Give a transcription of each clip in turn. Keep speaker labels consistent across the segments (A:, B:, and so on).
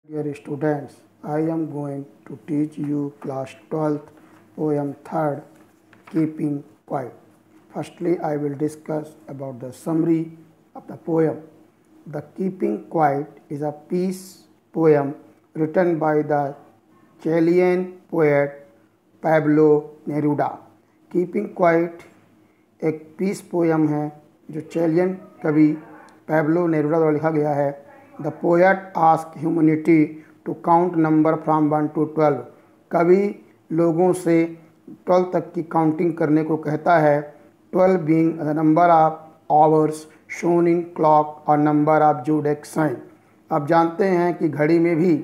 A: Dear students, I am going to teach you class 12th poem 3rd, Keeping Quiet. Firstly, I will discuss about the summary of the poem. The Keeping Quiet is a peace poem written by the Chilean poet Pablo Neruda. Keeping Quiet एक piece poem है जो Chilean कवि Pablo Neruda द्वारा लिखा गया है। The poet ask humanity to count number from 1 to 12। कवि लोगों से 12 तक की काउंटिंग करने को कहता है। 12 being the number of hours shown in clock और नंबर ऑफ ज़ोडिएक साइन। आप जानते हैं कि घड़ी में भी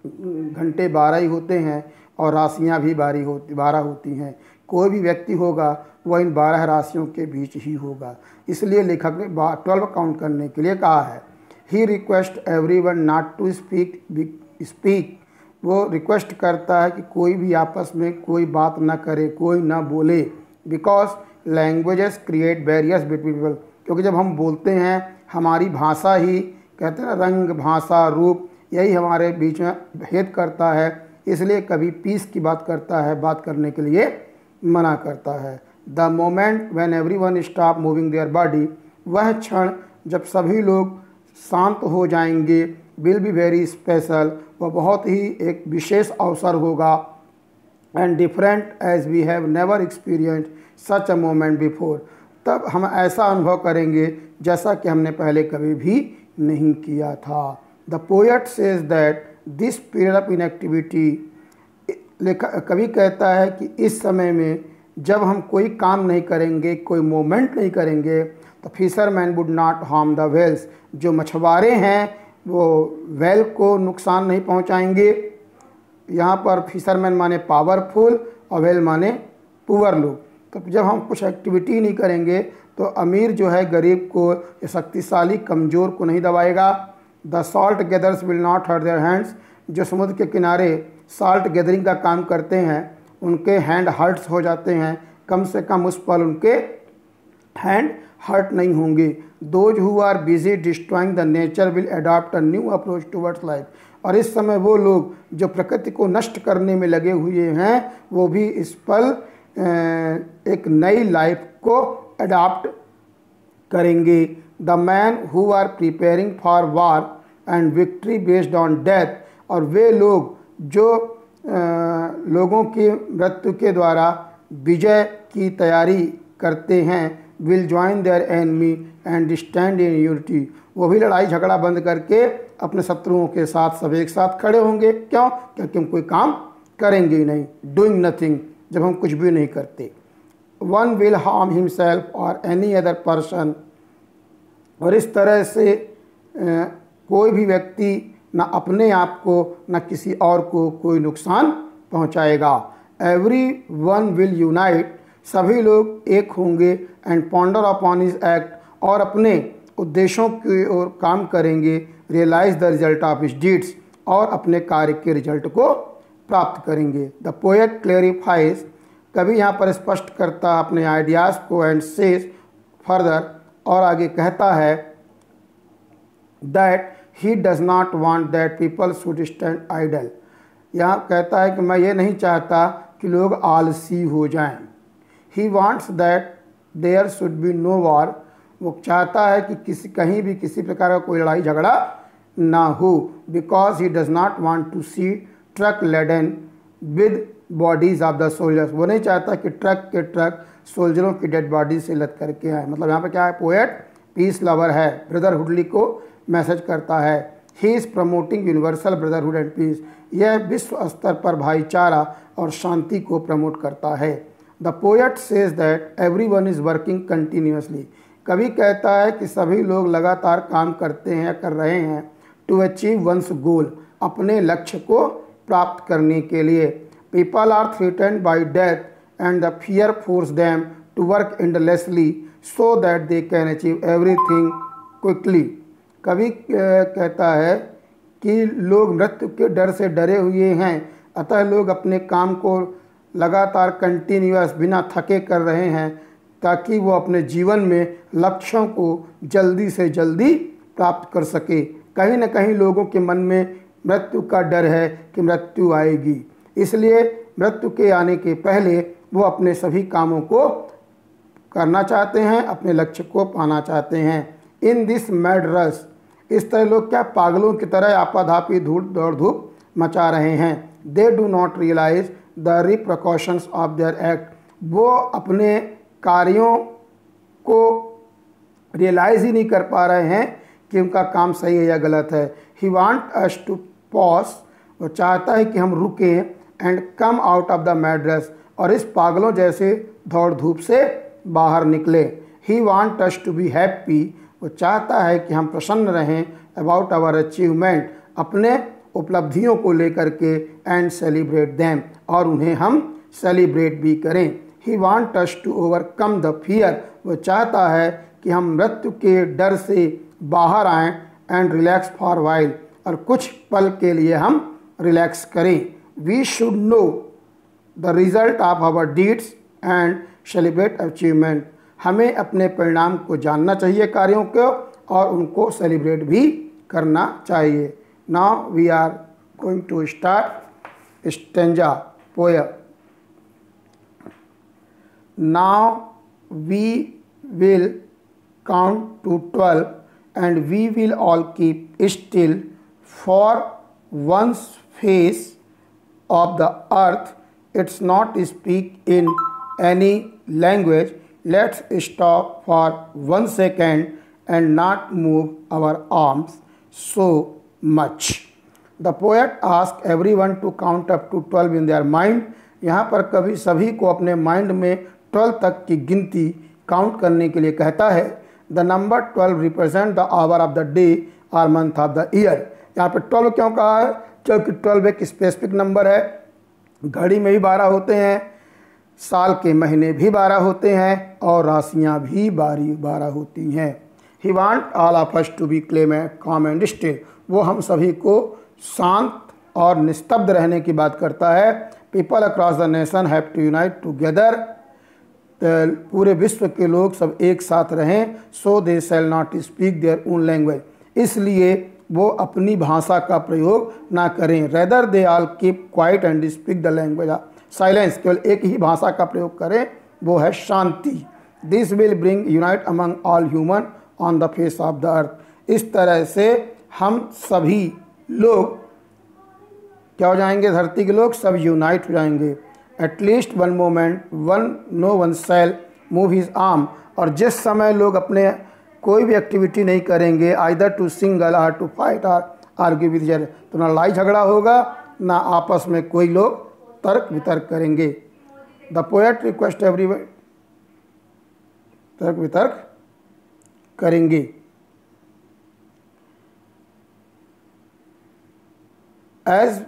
A: घंटे 12 ही होते हैं और राशियाँ भी 12 होती हैं। कोई भी व्यक्ति होगा वह इन 12 राशियों के बीच ही होगा। इसलिए लेखक ने 12 काउंट करने के लिए कहा है। He request everyone not to speak. वो रिक्वेस्ट करता है कि कोई भी आपस में कोई बात ना करे, कोई ना बोले। Because languages create barriers between people. क्योंकि जब हम बोलते हैं हमारी भाषा ही, कहते हैं ना, रंग, भाषा, रूप, यही हमारे बीच में भेद करता है। इसलिए कभी पीस की बात करता है, बात करने के लिए मना करता है। The moment when everyone stop moving their body, वह क्षण जब सभी लोग शांत हो जाएंगे, विल बी वेरी स्पेशल, वह बहुत ही एक विशेष अवसर होगा। And different as we have never experience such a moment before, तब हम ऐसा अनुभव करेंगे जैसा कि हमने पहले कभी भी नहीं किया था। The poet says that this period of inactivity, कवि कहता है कि इस समय में जब हम कोई काम नहीं करेंगे, कोई मूवमेंट नहीं करेंगे, तो fisherman would not harm the whales, जो मछुआरे हैं वो वेल को नुकसान नहीं पहुंचाएंगे। यहाँ पर फिशरमैन माने पावरफुल और वेल माने पुअर लोग। तो जब हम कुछ एक्टिविटी नहीं करेंगे तो अमीर जो है गरीब को, या शक्तिशाली कमज़ोर को नहीं दबाएगा। The salt gathers will not hurt their hands, जो समुद्र के किनारे साल्ट गैदरिंग का काम करते हैं उनके हैंड हर्ट्स हो जाते हैं, कम से कम उस पल उनके हैंड हर्ट नहीं होंगे। Those who are busy destroying the nature will adopt a new approach towards life, और इस समय वो लोग जो प्रकृति को नष्ट करने में लगे हुए हैं वो भी इस पल एक नई लाइफ को अडॉप्ट करेंगे। The man who are preparing for war and victory based on death, और वे लोग जो लोगों की मृत्यु के द्वारा विजय की तैयारी करते हैं, will join their enemy and stand in unity, वो भी लड़ाई झगड़ा बंद करके अपने शत्रुओं के साथ सब एक साथ खड़े होंगे। क्यों? क्योंकि हम कोई काम करेंगे ही नहीं। डूइंग नथिंग, जब हम कुछ भी नहीं करते। वन विल हार्म हिमसेल्फ और एनी अदर पर्सन, और इस तरह से कोई भी व्यक्ति ना अपने आप को ना किसी और को कोई नुकसान पहुंचाएगा। एवरी वन विल यूनाइट, सभी लोग एक होंगे। And ponder upon his act, और अपने उद्देश्यों की ओर काम करेंगे। Realise the result of his deeds, और अपने कार्य के रिजल्ट को प्राप्त करेंगे। द पोएट क्लेरिफाइज, कभी यहाँ पर स्पष्ट करता अपने आइडियाज़ को। एंड सेज फर्दर, और आगे कहता है that he does not want that people should stand idle. यहाँ कहता है कि मैं ये नहीं चाहता कि लोग आलसी हो जाएं। He wants that there should be no war, वो चाहता है कि कहीं भी किसी प्रकार का कोई लड़ाई झगड़ा ना हो। Because he does not want to see truck laden with bodies of the soldiers, वो नहीं चाहता कि ट्रक के ट्रक सोल्जरों की डेड बॉडी से लद करके आए। मतलब यहाँ पे क्या है, पोएट पीस लवर है, ब्रदरहुडली को मैसेज करता है। He is promoting universal brotherhood and peace, यह विश्व स्तर पर भाईचारा और शांति को प्रमोट करता है। The poet says that every one is working continuously, कवि कहता है कि सभी लोग लगातार काम करते हैं, कर रहे हैं। टू अचीव वंस गोल, अपने लक्ष्य को प्राप्त करने के लिए। People are threatened by death and the fear force them to work endlessly so that they can achieve everything quickly. कवि कहता है कि लोग मृत्यु के डर से डरे हुए हैं, अतः लोग अपने काम को लगातार कंटिन्यूअस बिना थके कर रहे हैं, ताकि वो अपने जीवन में लक्ष्यों को जल्दी से जल्दी प्राप्त कर सके। कहीं न कहीं लोगों के मन में मृत्यु का डर है कि मृत्यु आएगी, इसलिए मृत्यु के आने के पहले वो अपने सभी कामों को करना चाहते हैं, अपने लक्ष्य को पाना चाहते हैं। इन दिस मैड रश, इस तरह लोग क्या पागलों की तरह आपाधापी दौड़ धूप मचा रहे हैं। They do not realize the repercussions of their act, वो अपने कार्यों को रियलाइज़ ही नहीं कर पा रहे हैं कि उनका काम सही है या गलत है। He want us to pause, वो चाहता है कि हम रुकें, and come out of the mad rush, और इस पागलों जैसे दौड़ धूप से बाहर निकले। He want us to be happy, वो चाहता है कि हम प्रसन्न रहें अबाउट आवर अचीवमेंट, अपने उपलब्धियों को लेकर के, एंड सेलिब्रेट दैम, और उन्हें हम सेलिब्रेट भी करें। He want us to overcome the fear, वो चाहता है कि हम मृत्यु के डर से बाहर आएँ, एंड रिलैक्स फॉर वाइल, और कुछ पल के लिए हम रिलैक्स करें। We should know the result of our deeds and celebrate achievement, हमें अपने परिणाम को जानना चाहिए कार्यों को, और उनको सेलिब्रेट भी करना चाहिए। Now we are going to start stanza poem. Now we will count to 12 and we will all keep still, for one's face of the earth it's not speak in any language. Let's stop for 1 second and not move our arms so much. The poet asks everyone to count up to 12 in their mind. यहाँ पर कवि सभी को अपने mind में 12 तक की गिनती काउंट करने के लिए कहता है। The number 12 represent the hour of the day और मंथ ऑफ द ईयर। यहाँ पे 12 क्यों कहा है? क्योंकि 12 एक स्पेसिफिक नंबर है। घड़ी में भी 12 होते हैं, साल के महीने भी 12 होते हैं, और राशियाँ भी 12 होती हैं। He want all of us to be calm and still, वो हम सभी को शांत और निस्तब्ध रहने की बात करता है। People across the nation have to unite together, पूरे विश्व के लोग सब एक साथ रहें। So they shall not speak their own language, इसलिए वो अपनी भाषा का प्रयोग ना करें। Rather they all keep quiet and speak the language silence, केवल एक ही भाषा का प्रयोग करें, वो है शांति। This will bring unite among all human on the face of the earth, इस तरह से हम सभी लोग क्या हो जाएंगे? धरती के लोग सब यूनाइट हो जाएंगे। At least one moment no one shall move his arm, और जिस समय लोग अपने कोई भी एक्टिविटी नहीं करेंगे, आइदर टू सिंगल और टू फाइट और आर्ग्यू विद ईच अदर, तो ना लड़ाई झगड़ा होगा, ना आपस में कोई लोग तर्क वितर्क करेंगे। द पोएट रिक्वेस्ट एवरीवन, तर्क वितर्क करेंगे। As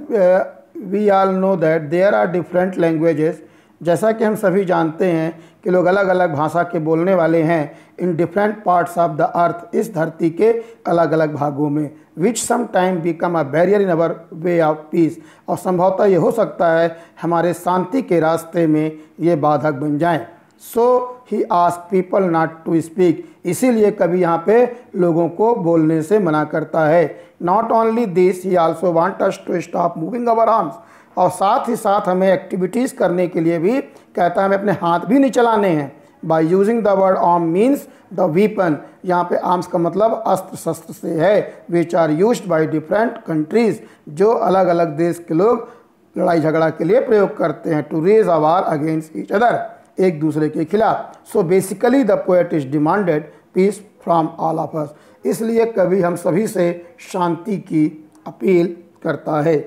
A: we all know that there are different languages, जैसा कि हम सभी जानते हैं कि लोग अलग अलग भाषा के बोलने वाले हैं। In different parts of the earth, इस धरती के अलग अलग भागों में। Which some time become a barrier in our way of peace, और संभवतः ये हो सकता है हमारे शांति के रास्ते में ये बाधक बन जाएं। So he ask people not to speak, इसीलिए कभी यहाँ पे लोगों को बोलने से मना करता है। Not only this, he also want us to stop moving our arms, और साथ ही साथ हमें एक्टिविटीज़ करने के लिए भी कहता है हमें अपने हाथ भी नहीं चलाने हैं। By using the word arm means the weapon, यहाँ पे आर्म्स का मतलब अस्त्र शस्त्र से है। Which are used by different countries, जो अलग अलग देश के लोग लड़ाई झगड़ा के लिए प्रयोग करते हैं। To raise a war against each other, एक दूसरे के खिलाफ। So basically the poet is demanded peace from all of us, इसलिए कभी हम सभी से शांति की अपील करता है।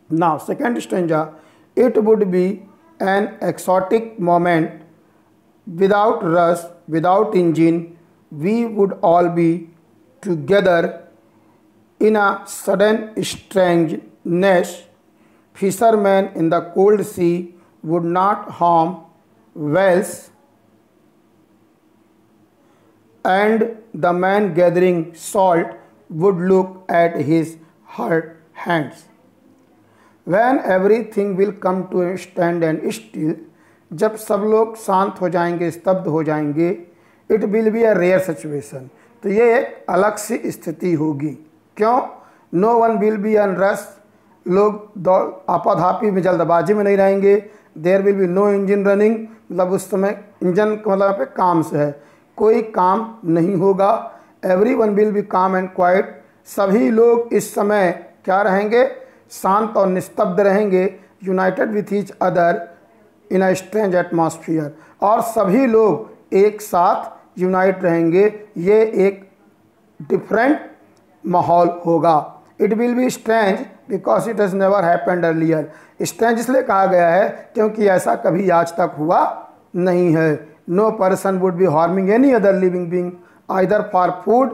A: Now second stanza, it would be an exotic moment without rush, without engine, we would all be together in a sudden strangeness. Fisherman in the cold sea would not harm whales, and the man gathering salt would look at his hurt hands. When everything will come to a stand and still, जब सब लोग शांत हो जाएंगे, स्तब्ध हो जाएंगे, it will be a rare situation, तो ये एक अलग सी स्थिति होगी। क्यों? No one will be in rush, लोग दौड़ आपाधापी में जल्दबाजी में नहीं रहेंगे। There will be no engine running, मतलब उस समय इंजन का मतलब यहाँ पे काम से है, कोई काम नहीं होगा। एवरी वन विल बी काम एंड क्वाइट, सभी लोग इस समय क्या रहेंगे, शांत और निस्तब्ध रहेंगे। United with each other in a strange atmosphere, और सभी लोग एक साथ यूनाइट रहेंगे, ये एक डिफरेंट माहौल होगा। It will be strange because it has never happened earlier, strange इसलिए कहा गया है क्योंकि ऐसा कभी आज तक हुआ नहीं है। No person would be harming any other living being either for food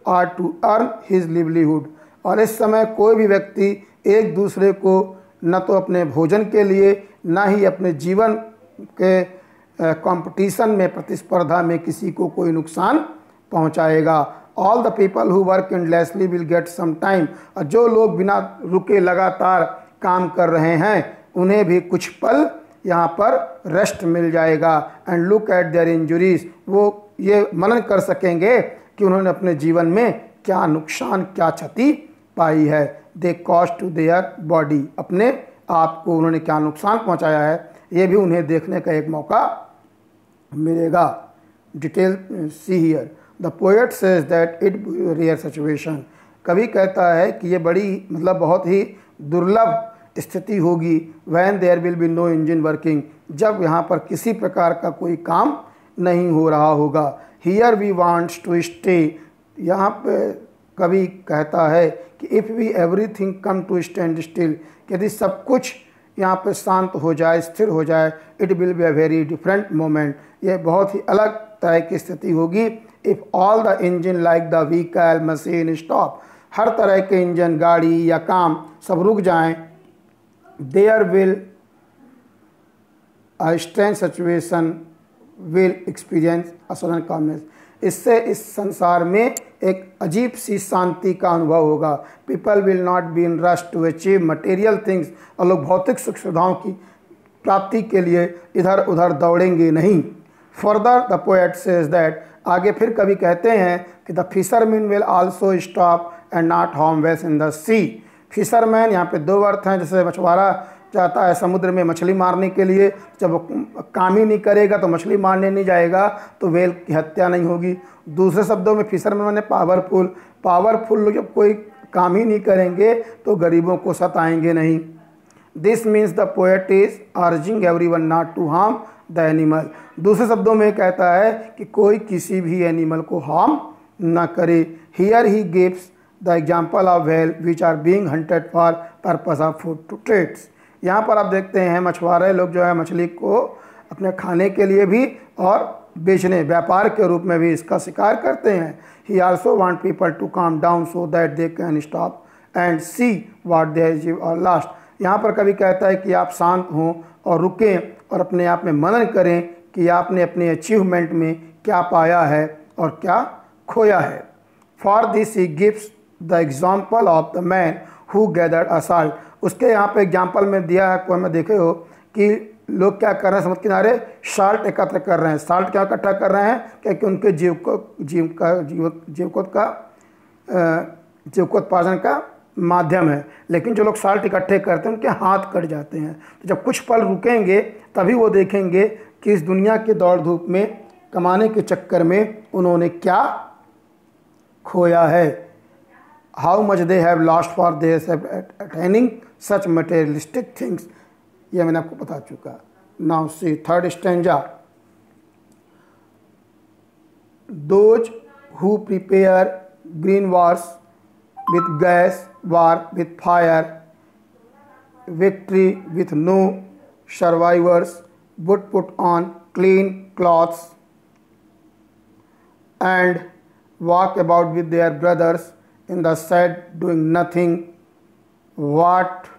A: or to earn his livelihood, और इस समय कोई भी व्यक्ति एक दूसरे को न तो अपने भोजन के लिए ना ही अपने जीवन के कंपटीशन में, प्रतिस्पर्धा में किसी को कोई नुकसान पहुंचाएगा। All the people who work endlessly will get some time, और जो लोग बिना रुके लगातार काम कर रहे हैं उन्हें भी कुछ पल यहाँ पर रेस्ट मिल जाएगा। And look at there injuries, वो ये मनन कर सकेंगे कि उन्होंने अपने जीवन में क्या नुकसान, क्या क्षति पाई है। दे कॉस्ट टू देयर बॉडी, अपने आप को उन्होंने क्या नुकसान पहुँचाया है, ये भी उन्हें देखने का एक मौका मिलेगा। Detail see here, the poet says that it rare situation, कवि कहता है कि ये बड़ी मतलब बहुत ही दुर्लभ स्थिति होगी। When there will be no engine working, जब यहाँ पर किसी प्रकार का कोई काम नहीं हो रहा होगा। Here we wants to stay, यहाँ पे कवि कहता है कि if we everything come to stand still, यदि सब कुछ यहाँ पे शांत हो जाए, स्थिर हो जाए, it will be a very different moment, ये बहुत ही अलग तरह की स्थिति होगी। If all the engine like the vehicle machine stop, हर तरह के इंजन, गाड़ी या काम सब रुक जाएं, there will a strange situation will experience a sudden calmness, इससे इस संसार में एक अजीब सी शांति का अनुभव होगा। People will not be in rush to achieve material things, और लोग भौतिक सुख सुविधाओं की प्राप्ति के लिए इधर उधर दौड़ेंगे नहीं। Further the poet says that, आगे फिर कभी कहते हैं कि the fisherman will also stop and not harm whales in the sea. Fisherman यहाँ पे दो अर्थ हैं, जैसे मछुआरा जाता है समुद्र में मछली मारने के लिए, जब वो काम ही नहीं करेगा तो मछली मारने नहीं जाएगा तो वेल की हत्या नहीं होगी। दूसरे शब्दों में फिशरमैन ने पावरफुल, पावरफुल लोग जब कोई काम ही नहीं करेंगे तो गरीबों को सताएंगे नहीं। This means the poet is urging everyone not to harm the animal, दूसरे शब्दों में कहता है कि कोई किसी भी एनिमल को हार्म न करे। Here he gives the example of whale which are being hunted for purpose of food to trades, यहाँ पर आप देखते हैं मछुआरे लोग जो है मछली को अपने खाने के लिए भी और बेचने, व्यापार के रूप में भी इसका शिकार करते हैं। He also want people to calm down so that they can stop and see what they achieve और लास्ट, यहाँ पर कभी कहता है कि आप शांत हों और रुकें और अपने आप में मनन करें कि आपने अपने अचीवमेंट में क्या पाया है और क्या खोया है। For this he gives the example of the man who gathered a salt, उसके यहाँ पे एग्जाम्पल में दिया है, कोई में देखे हो कि लोग क्या कर रहे हैं समुद्र किनारे, साल्ट एकत्र कर रहे हैं। साल्ट क्या इकट्ठा कर रहे हैं, क्योंकि उनके जीविकोत्पादन का माध्यम है। लेकिन जो लोग साल्ट इकट्ठे करते हैं उनके हाथ कट जाते हैं। तो जब कुछ पल रुकेंगे तभी वो देखेंगे कि इस दुनिया के दौड़ धूप में कमाने के चक्कर में उन्होंने क्या खोया है। How much they have lost for their attaining such materialistic things, ये मैंने आपको बता चुका। Now see third stanza, those who prepare green wars with gas, war with fire, victory with no survivors, would put on clean clothes and walk about with their brothers in the shed doing nothing. What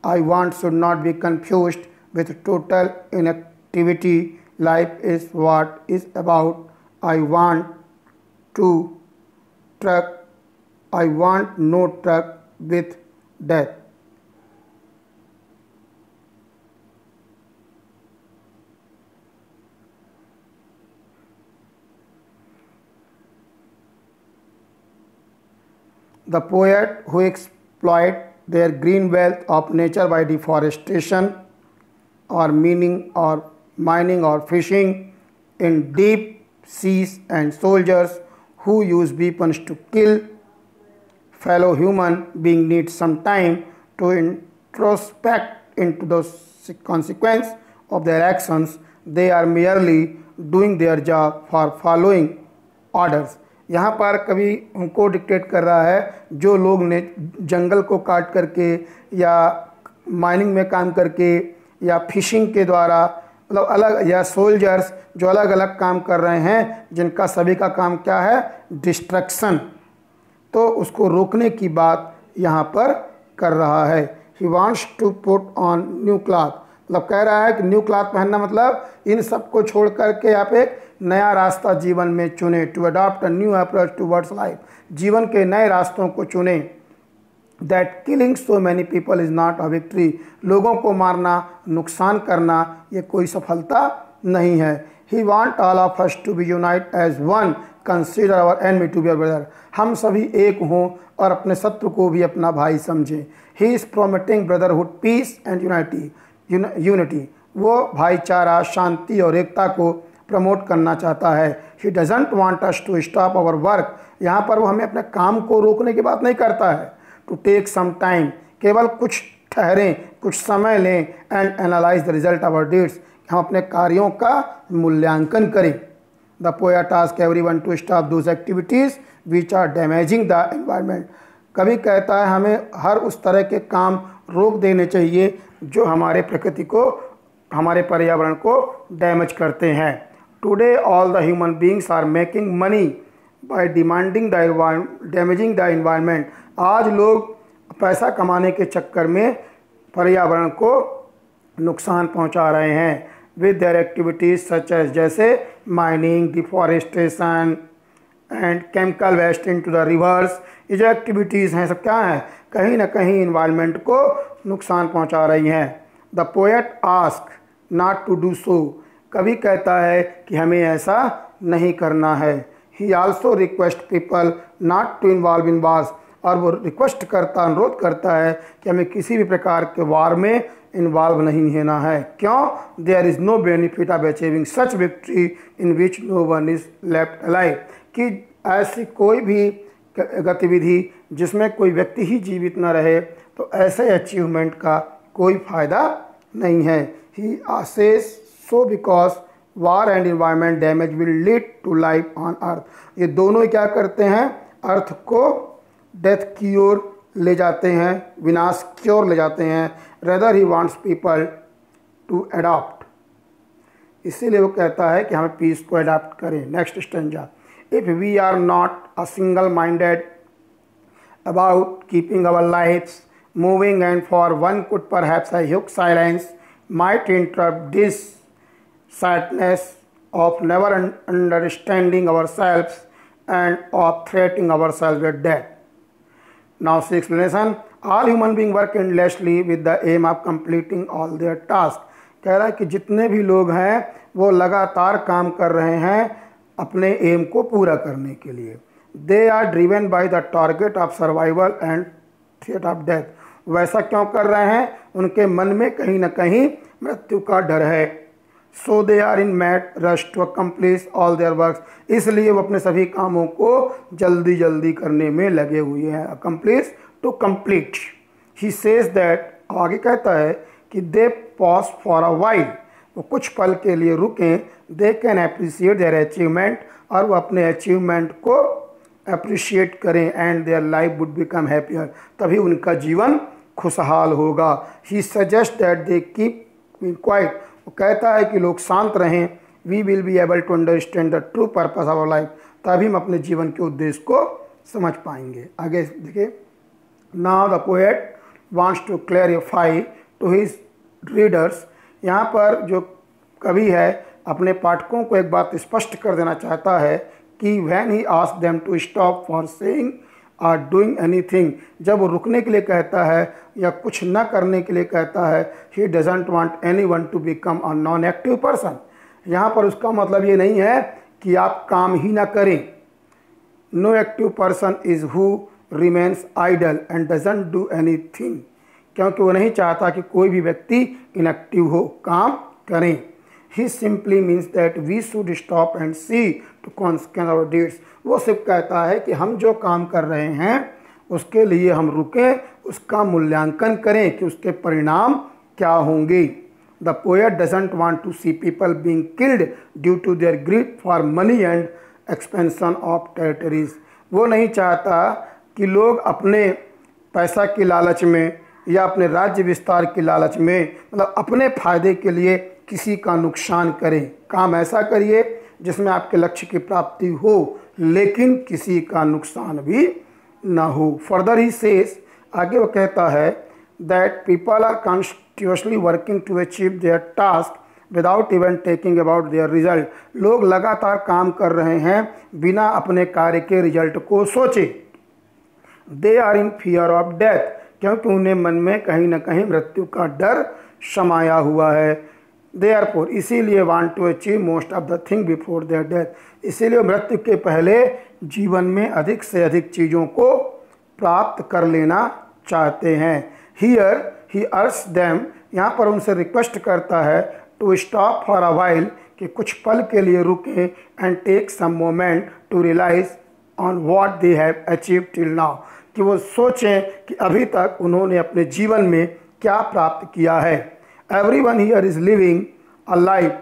A: I want should not be confused with total inactivity. Life is what is about. I want to truck, I want no truck with death. The poet who exploit their green wealth of nature by deforestation or mining or fishing in deep seas, and soldiers who use weapons to kill fellow human being need some time to introspect into the consequence of their actions. They are merely doing their job for following orders. यहाँ पर कवि हमको dictate कर रहा है, जो लोग ने जंगल को काट करके या माइनिंग में काम करके या फिशिंग के द्वारा मतलब अलग, या सोल्जर्स जो अलग अलग काम कर रहे हैं, जिनका सभी का काम क्या है, डिस्ट्रक्शन, तो उसको रोकने की बात यहाँ पर कर रहा है। He wants to put on new cloth, मतलब कह रहा है कि न्यू क्लॉथ पहनना मतलब इन सब को छोड़ करके आप एक नया रास्ता जीवन में चुने। To adopt a new approach towards life, जीवन के नए रास्तों को चुने। That killing so many people is not a victory, लोगों को मारना, नुकसान करना ये कोई सफलता नहीं है। He want all of us to be unite as one, consider our enemy to be our brother, हम सभी एक हों और अपने शत्रु को भी अपना भाई समझें। He is promoting brotherhood, peace and unity, वो भाईचारा, शांति और एकता को प्रमोट करना चाहता है। He doesn't want us to stop our work, यहाँ पर वो हमें अपने काम को रोकने की बात नहीं करता है। टू टेक सम टाइम, केवल कुछ ठहरें, कुछ समय लें। And analyse the result of our deeds, हम अपने कार्यों का मूल्यांकन करें। The poet ask everyone to stop those activities which are damaging the environment, कभी कहता है हमें हर उस तरह के काम रोक देने चाहिए जो हमारे प्रकृति को, हमारे पर्यावरण को डैमेज करते हैं। Today all the human beings are making money by demanding damaging the environment, आज लोग पैसा कमाने के चक्कर में पर्यावरण को नुकसान पहुंचा रहे हैं। With their activities such as, जैसे mining, deforestation and chemical waste into the rivers, ये जो एक्टिविटीज़ हैं सब क्या हैं, कहीं ना कहीं इन्वायरमेंट को नुकसान पहुंचा रही हैं। The poet ask not to do so, कभी कहता है कि हमें ऐसा नहीं करना है। He also request people not to involve in wars, और वो रिक्वेस्ट करता, अनुरोध करता है कि हमें किसी भी प्रकार के वार में इन्वॉल्व नहीं होना है। क्यों? There is no benefit of achieving such victory in which no one is left alive, कि ऐसी कोई भी गतिविधि जिसमें कोई व्यक्ति ही जीवित न रहे, तो ऐसे अचीवमेंट का कोई फ़ायदा नहीं है। He says so because war and environment damage will lead to life on earth, ये दोनों ही क्या करते हैं, अर्थ को डेथ की ओर ले जाते हैं, विनाश की ओर ले जाते हैं। Rather he wants people to adopt, इसीलिए वो कहता है कि हमें पीस को अडॉप्ट करें। Next stanza, if we are not a single minded about keeping our lifes moving, and for one could perhaps a huge silence might interrupt this sadness of never understanding ourselves and of threatening ourselves with death. Now see explanation. All human beings work endlessly with the aim of completing all their tasks. कह रहा है कि जितने भी लोग हैं वो लगातार काम कर रहे हैं अपने एम को पूरा करने के लिए। They are driven by the target of survival and threat of death. वैसा क्यों कर रहे हैं? उनके मन में कहीं ना कहीं मृत्यु का डर है। So they are in mad rush to accomplete all their work, इसलिए वो अपने सभी कामों को जल्दी जल्दी करने में लगे हुए हैं। Accomplete to complete. He says that, आगे कहता है कि they pause for a while, वो कुछ पल के लिए रुकें। They can appreciate their achievement, और वो अपने अचीवमेंट को अप्रिशिएट करें। And their life would become happier, तभी उनका जीवन खुशहाल होगा। He suggest that they keep quiet, वो कहता है कि लोग शांत रहें। We will be able to understand the true purpose of our life, तभी हम अपने जीवन के उद्देश्य को समझ पाएंगे। आगे देखिए, now the poet wants to clarify to his readers, यहाँ पर जो कवि है अपने पाठकों को एक बात स्पष्ट कर देना चाहता है कि when he ask them to stop for saying और डूइंग एनीथिंग, जब वो रुकने के लिए कहता है या कुछ न करने के लिए कहता है, he doesn't want anyone to become a non active person. यहाँ पर उसका मतलब ये नहीं है कि आप काम ही ना करें। No active person is who remains idle and doesn't do anything, क्योंकि वो नहीं चाहता कि कोई भी व्यक्ति इनएक्टिव हो, काम करें। He simply means that we should stop and see to consequence our deeds. वो सिर्फ कहता है कि हम जो काम कर रहे हैं उसके लिए हम रुकें, उसका मूल्यांकन करें कि उसके परिणाम क्या होंगे। The poet doesn't want to see people being killed due to their greed for money and expansion of territories. वो नहीं चाहता कि लोग अपने पैसा की लालच में या अपने राज्य विस्तार की लालच में, मतलब अपने फायदे के लिए किसी का नुकसान करें। काम ऐसा करिए जिसमें आपके लक्ष्य की प्राप्ति हो, लेकिन किसी का नुकसान भी ना हो। फर्दर ही सेज, आगे वो कहता है that people are continuously working to achieve their task without even taking about their result. लोग लगातार काम कर रहे हैं बिना अपने कार्य के रिजल्ट को सोचे। They are in fear of death, क्योंकि उन्हें मन में कहीं ना कहीं मृत्यु का डर समाया हुआ है। देयरफॉर, इसीलिए want to achieve most of the thing before their death, इसीलिए मृत्यु के पहले जीवन में अधिक से अधिक चीज़ों को प्राप्त कर लेना चाहते हैं। हियर ही अर्ज देम, यहाँ पर उनसे रिक्वेस्ट करता है to stop for a while, कि कुछ पल के लिए रुकें and take some moment to realise on what they have achieve till now, कि वो सोचें कि अभी तक उन्होंने अपने जीवन में क्या प्राप्त किया है। Everyone here is living a life,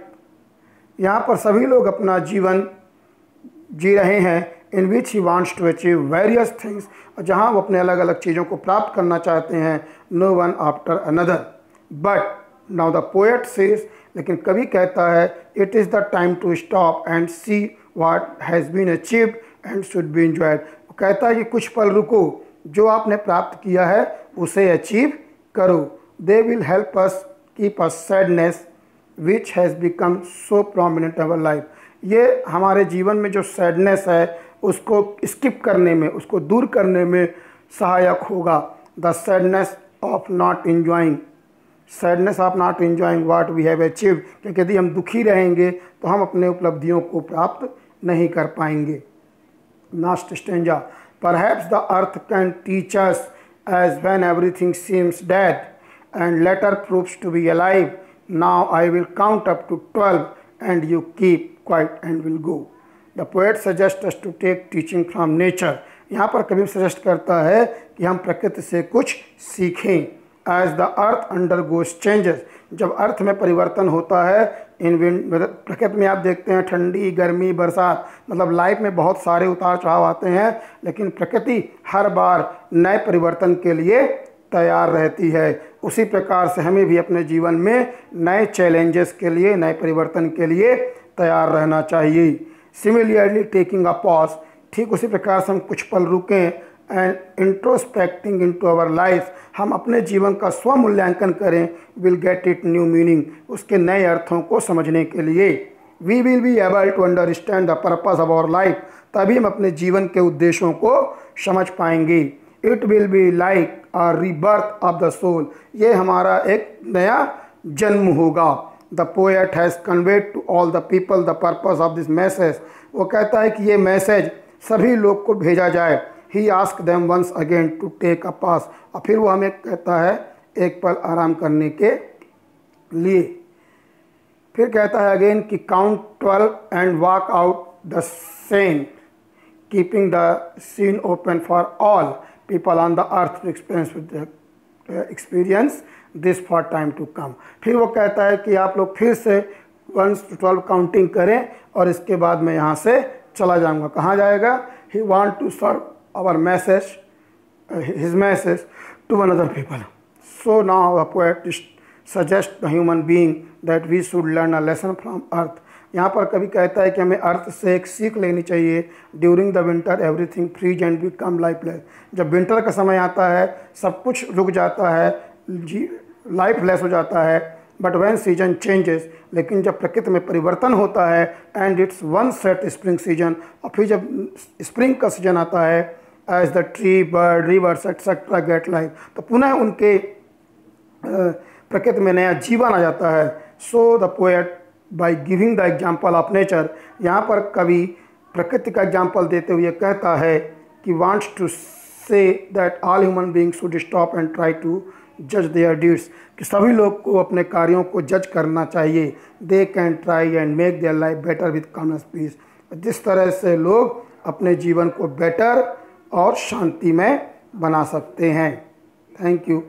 A: यहाँ पर सभी लोग अपना जीवन जी रहे हैं in which he wants to achieve various things, जहाँ वो अपने अलग अलग चीज़ों को प्राप्त करना चाहते हैं, no one after another. But now the poet says, लेकिन कवि कहता है it is the time to stop and see what has been achieved and should be enjoyed. वो कहता है कि कुछ पल रुको, जो आपने प्राप्त किया है उसे अचीव करो। They will help us keep a sadness which has become so prominent our life. ये हमारे जीवन में जो सैडनेस है उसको स्किप करने में, उसको दूर करने में सहायक होगा। The sadness of not enjoying, sadness of not enjoying what we have achieved, क्योंकि यदि हम दुखी रहेंगे तो हम अपने उपलब्धियों को प्राप्त नहीं कर पाएंगे। Last stanza, perhaps the earth can teach us as when everything seems dead and later proves to be alive, now I will count up to 12 and you keep quiet and will go. The poet suggest us to take teaching from nature, यहाँ पर कवि suggest करता है कि हम प्रकृति से कुछ सीखें। As the earth undergoes changes, जब अर्थ में परिवर्तन होता है, इन प्रकृति में आप देखते हैं ठंडी, गर्मी, बरसात, मतलब लाइफ में बहुत सारे उतार चढ़ाव आते हैं, लेकिन प्रकृति हर बार नए परिवर्तन के लिए तैयार रहती है। उसी प्रकार से हमें भी अपने जीवन में नए चैलेंजेस के लिए, नए परिवर्तन के लिए तैयार रहना चाहिए। सिमिलरली टेकिंग अ पॉज, ठीक उसी प्रकार से हम कुछ पल रुकें and introspecting into our life, हम अपने जीवन का स्व मूल्यांकन करें, will get it new meaning, उसके नए अर्थों को समझने के लिए। We will be able to understand the purpose of our life, तभी हम अपने जीवन के उद्देश्यों को समझ पाएंगे। It will be like a rebirth of the soul, ये हमारा एक नया जन्म होगा। The poet has conveyed to all the people the purpose of this message, वो कहता है कि ये मैसेज सभी लोग को भेजा जाए। He ask them once again to take a pass, और फिर वो हमें कहता है एक पल आराम करने के लिए। फिर कहता है अगेन कि count 12 and walk out the scene, keeping the scene open for all people on the earth to experience this for time to come. फिर वो कहता है कि आप लोग फिर से 1 to 12 काउंटिंग करें और इसके बाद मैं यहाँ से चला जाऊँगा। कहाँ जाएगा? He want to serve our message, his message to another people. So now the poet suggest the human being that we should learn a lesson from earth. यहाँ पर कभी कहता है कि हमें अर्थ से एक सीख लेनी चाहिए। During the winter everything freeze and become lifeless, जब विंटर का समय आता है सब कुछ रुक जाता है, लाइफलेस हो जाता है। बट व्हेन सीजन चेंजेस, लेकिन जब प्रकृति में परिवर्तन होता है, and it's one set spring season, और फिर जब स्प्रिंग का सीजन आता है, as the tree bird rivers etcetera get life, तो पुनः उनके प्रकृति में नया जीवन आ जाता है। So the poet by giving the example of nature, यहाँ पर कवि प्रकृति का एग्जाम्पल देते हुए कहता है कि wants to say that all human beings should stop and try to judge their deeds, कि सभी लोग को अपने कार्यों को जज करना चाहिए. They can try and make their life better with calmness, peace. जिस तरह से लोग अपने जीवन को बेटर और शांति में बना सकते हैं. Thank you.